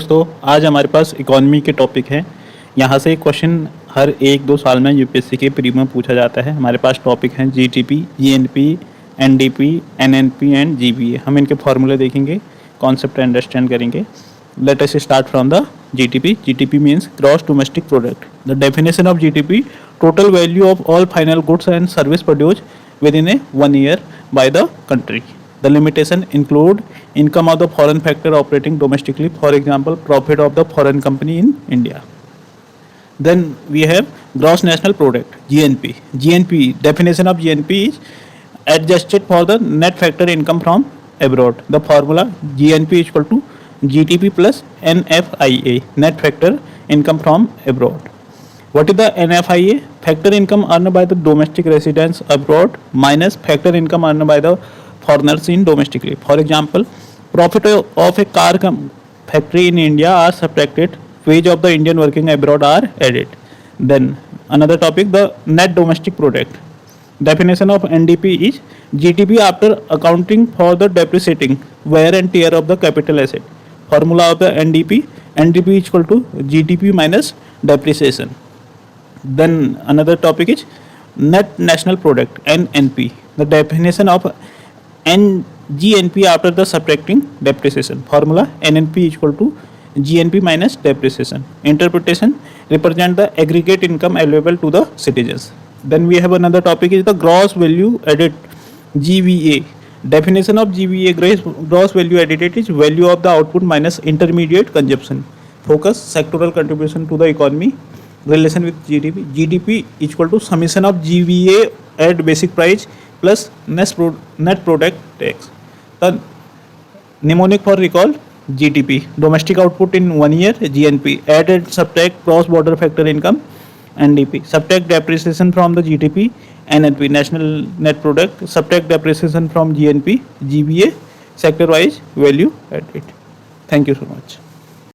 दोस्तों, आज हमारे पास इकोनॉमी के टॉपिक हैं। यहाँ से क्वेश्चन हर 1-2 साल में यूपीएससी के प्री में पूछा जाता है। हमारे पास टॉपिक हैं GTP, GNP, NDP, NNP and GBA. हम इनके फॉर्मूले देखेंगे, कॉन्सेप्ट अंडरस्टैंड करेंगे। Let us start from the GTP. GTP means gross domestic product. The definition of GTP, total value of all final goods and service produced within a 1 year by the country. The limitation include income of the foreign factor operating domestically, for example, profit of the foreign company in India. Then we have gross national product, GNP. GNP, definition of GNP is adjusted for the net factor income from abroad. The formula GNP is equal to GTP plus NFIA, net factor income from abroad. What is the NFIA? Factor income earned by the domestic residents abroad minus factor income earned by the foreigners in domestically. For example, profit of a car factory in India are subtracted, wage of the Indian working abroad are added. Then another topic, the net domestic product. Definition of NDP is GDP after accounting for the depreciating wear and tear of the capital asset. Formula of the NDP is equal to GDP minus depreciation. Then another topic is net national product, NNP. The definition of GNP after the subtracting depreciation. Formula NNP is equal to GNP minus depreciation. Interpretation represent the aggregate income available to the citizens. Then we have another topic is the gross value added, GVA. Definition of GVA, gross value added, is value of the output minus intermediate consumption. Focus sectoral contribution to the economy. Relation with GDP. GDP is equal to summation of GVA at basic price plus net product tax. The mnemonic for recall, GDP, domestic output in 1 year, GNP, add and subtract cross border factor income, NDP, subtract depreciation from the GDP, NNP, national net product, subtract depreciation from GNP, GVA, sector wise value added. Thank you so much.